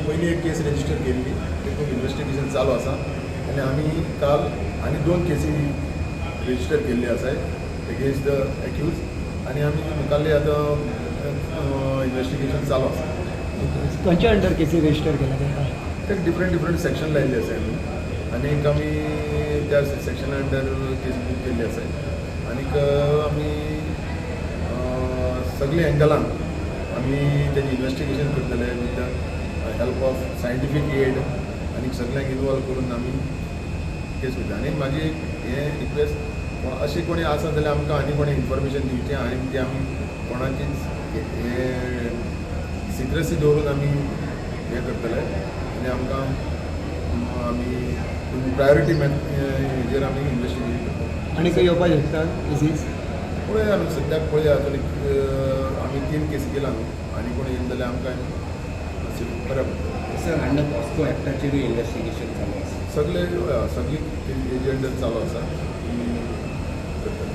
पहिली एक केस रजिस्टर केल्ली, देखून इन्व्हेस्टिगेशन चालू आसा आनी आमी काल आनी 2 केसी रजिस्टर केल्ली आसाय एगेन्स्ट द एक्यूज आनी आमी मुखाल्ली आतां इन्व्हेस्टिगेशन चालू आसा. खंयच्या अंडर केसी रजिस्टर केल्या तांकां? ते डिफरंट सेक्शन लायिल्ले आसाय आनीक आमी त्या सेक्शना अंडर केस बूक केल्ली आसाय आनीक आमी सगळे एंगलान आमी तेजें इन्व्हेस्टिगेशन करतले with the help of scientific aid आनीक सगळ्यांक इनवॉल्व करून आमी केस करता. आनी म्हाजी हें रिक्वेस्ट अशें कोणी आसा जाल्यार आमकां आनी कोणी इन्फॉर्मेशन दिवचें आनी तें आमी कोणाचीच हें सिक्रेसी दवरून आमी हें करतले आनी आमकां आमी प्रायोरिटी हेजेर आमी इन्व्हेस्टिगेशन करतले. आनी खंय येवपाक शकता केसीस? पळया आमी सद्याक पळया आतां आमी 3 केसी केला न्हू आनी कोणी येयले जाल्यार आमकां अशें बऱ्या पडटलें. सर अंडर पॉस्को एक्टाचेरूय इन्व्हेस्टिगेशन चालू आसा. सगळी एजंट चालू आसा करतले.